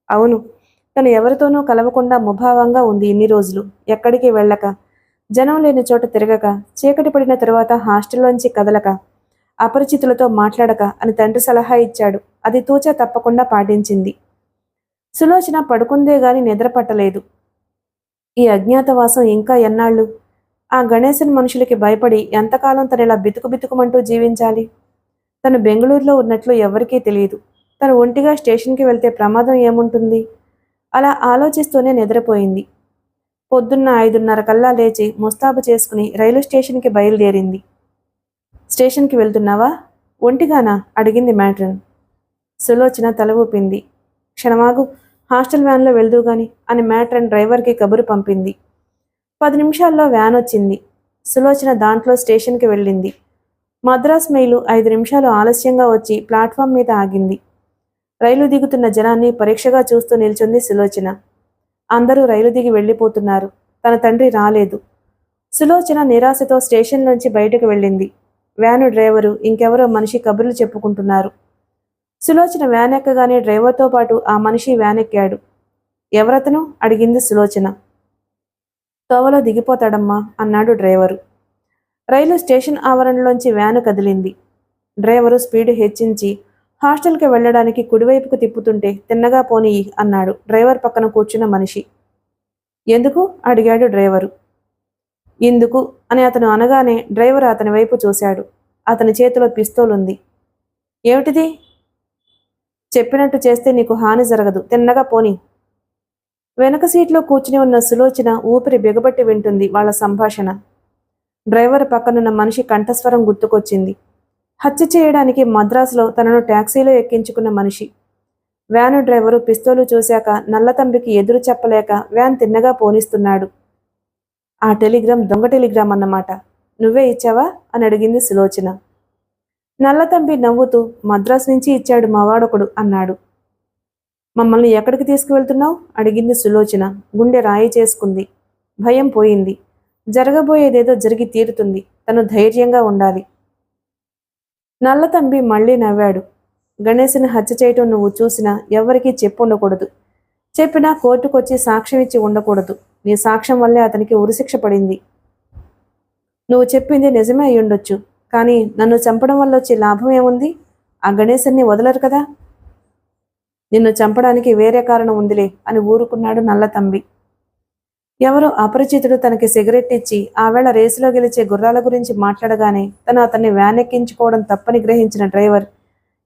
అవును, తను ఎవరితోనూ కలవకుండా ముభావంగా ఉంది ఇన్ని రోజులు. ఎక్కడికి వెళ్ళక, జనం లేని చోట తిరగక, చీకటి పడిన తరువాత హాస్టల్లోంచి కదలక, అపరిచితులతో మాట్లాడక అని తండ్రి సలహా ఇచ్చాడు. అది తూచా తప్పకుండా పాటించింది. సులోచన పడుకుందే గాని నిద్ర పట్టలేదు. ఈ అజ్ఞాతవాసం ఇంకా ఎన్నాళ్ళు? ఆ గణేశన్ మనుషులకి భయపడి ఎంతకాలం తనిలా బితుకుబితుకుమంటూ జీవించాలి? తను బెంగళూరులో ఉన్నట్లు ఎవరికీ తెలియదు. తను ఒంటిగా స్టేషన్కి వెళ్తే ప్రమాదం ఏముంటుంది? అలా ఆలోచిస్తూనే నిద్రపోయింది. పొద్దున్న 5:30 కల్లా లేచి ముస్తాబు చేసుకుని రైలు స్టేషన్కి బయలుదేరింది. స్టేషన్కి వెళ్తున్నావా? ఒంటిగానా అడిగింది మ్యాట్రన్. సులోచన తల ఊపింది. క్షణమాగు, హాస్టల్ వ్యాన్లో వెళ్దూ గాని అని మ్యాట్రన్ డ్రైవర్కి కబురు పంపింది. 10 నిమిషాల్లో వ్యాన్ వచ్చింది. సులోచన దాంట్లో స్టేషన్కి వెళ్ళింది. మద్రాస్ మెయిలు 5 నిమిషాలు ఆలస్యంగా వచ్చి ప్లాట్ఫామ్ మీద ఆగింది. రైలు దిగుతున్న జనాన్ని పరీక్షగా చూస్తూ నిల్చుంది సులోచన. అందరూ రైలు దిగి వెళ్ళిపోతున్నారు. తన తండ్రి రాలేదు. సులోచన నిరాశతో స్టేషన్లోంచి బయటకు వెళ్ళింది. వ్యాను డ్రైవరు ఇంకెవరో మనిషి కబుర్లు చెప్పుకుంటున్నారు. సులోచన వ్యాన్ ఎక్కగానే డ్రైవర్తో పాటు ఆ మనిషి వ్యాన్ ఎక్కాడు. ఎవరతను? అడిగింది సులోచన. తోవలో దిగిపోతాడమ్మా అన్నాడు డ్రైవరు. రైలు స్టేషన్ ఆవరణలోంచి వ్యాను కదిలింది. డ్రైవరు స్పీడు హెచ్చించి హాస్టల్కి వెళ్ళడానికి కుడివైపుకు తిప్పుతుంటే తిన్నగా పోనీయి అన్నాడు డ్రైవర్ పక్కన కూర్చున్న మనిషి. ఎందుకు? అడిగాడు డ్రైవరు. ఇందుకు అని అతను అనగానే డ్రైవర్ అతని వైపు చూశాడు. అతని చేతిలో పిస్తోల్ ఉంది. ఏమిటిది? చెప్పినట్టు చేస్తే నీకు హాని జరగదు, తిన్నగా పోనీ. వెనక సీట్లో కూర్చుని ఉన్న సులోచన ఊపిరి బిగబట్టి వింటుంది వాళ్ళ సంభాషణ. డ్రైవర్ పక్కనున్న మనిషి కంఠస్వరం గుర్తుకొచ్చింది. హత్య చేయడానికి మద్రాసులో తనను ట్యాక్సీలో ఎక్కించుకున్న మనిషి. వ్యాను డ్రైవరు పిస్తోలు చూశాక నల్లతంబికి ఎదురు చెప్పలేక వ్యాన్ తిన్నగా పోనిస్తున్నాడు. ఆ టెలిగ్రామ్ దొంగ టెలిగ్రామ్ అన్నమాట. నువ్వే ఇచ్చావా అని అడిగింది సులోచన. నల్లతంబి నవ్వుతూ మద్రాసు నుంచి ఇచ్చాడు మావాడొకడు అన్నాడు. మమ్మల్ని ఎక్కడికి తీసుకువెళ్తున్నావు? అడిగింది సులోచన. గుండె రాయి చేసుకుంది. భయం పోయింది. జరగబోయేదేదో జరిగి తీరుతుంది. తను ధైర్యంగా ఉండాలి. నల్లతంబి మళ్ళీ నవ్వాడు. గణేశుని హత్య చేయటం నువ్వు చూసినా ఎవ్వరికీ చెప్పుండకూడదు. చెప్పినా కోర్టుకొచ్చి సాక్ష్యం ఇచ్చి ఉండకూడదు. నీ సాక్ష్యం వల్లే అతనికి ఉరిశిక్ష పడింది. నువ్వు చెప్పింది నిజమే అయ్యుండొచ్చు. కానీ నన్ను చంపడం వల్ల వచ్చే లాభం ఏముంది? ఆ గణేశుని వదలరు కదా. నిన్ను చంపడానికి వేరే కారణం ఉందిలే అని ఊరుకున్నాడు నల్లతంబి. ఎవరో అపరిచితుడు తనకి సిగరెట్ ఇచ్చి ఆవేళ రేసులో గెలిచే గుర్రాల గురించి మాట్లాడగానే తను అతన్ని వ్యాన్ ఎక్కించుకోవడం తప్పని గ్రహించిన డ్రైవర్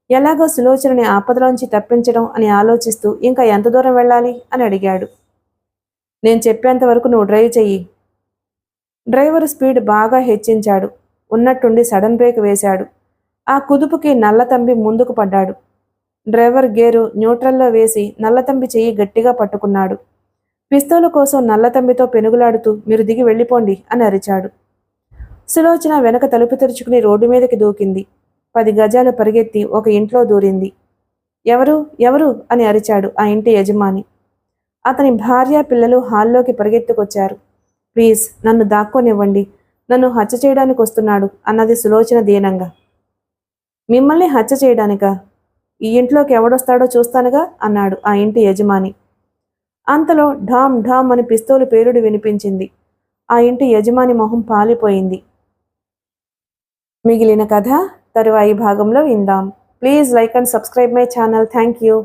ఎలాగో సులోచనని ఆపదలోంచి తప్పించడం అని ఆలోచిస్తూ ఇంకా ఎంత దూరం వెళ్ళాలి అని అడిగాడు. నేను చెప్పేంత వరకు నువ్వు డ్రైవ్ చెయ్యి. డ్రైవరు స్పీడ్ బాగా హెచ్చించాడు. ఉన్నట్టుండి సడన్ బ్రేక్ వేశాడు. ఆ కుదుపుకి నల్లతంబి ముందుకు పడ్డాడు. డ్రైవర్ గేరు న్యూట్రల్లో వేసి నల్లతంబి చెయ్యి గట్టిగా పట్టుకున్నాడు. పిస్తోలు కోసం నల్లతంబితో పెనుగులాడుతూ మీరు దిగి వెళ్ళిపోండి అని అరిచాడు. సులోచన వెనక తలుపు తెరుచుకుని రోడ్డు మీదకి దూకింది. 10 గజాలు పరిగెత్తి ఒక ఇంట్లో దూరింది. ఎవరు ఎవరు అని అరిచాడు ఆ ఇంటి యజమాని. అతని భార్య పిల్లలు హాల్లోకి పరిగెత్తుకొచ్చారు. ప్లీజ్ నన్ను దాక్కోనివ్వండి, నన్ను హత్య చేయడానికి వస్తున్నాడు అన్నది సులోచన దీనంగా. మిమ్మల్ని హత్య చేయడానికా? ఈ ఇంట్లోకి ఎవడొస్తాడో చూస్తానుగా అన్నాడు ఆ ఇంటి యజమాని. అంతలో ఢామ్ ఢామ్ అని పిస్తోలు పేలుడు వినిపించింది. ఆ ఇంటి యజమాని మొహం పాలిపోయింది. మిగిలిన కథ తరువాయి భాగంలో విందాం. Please like and subscribe my channel. Thank you.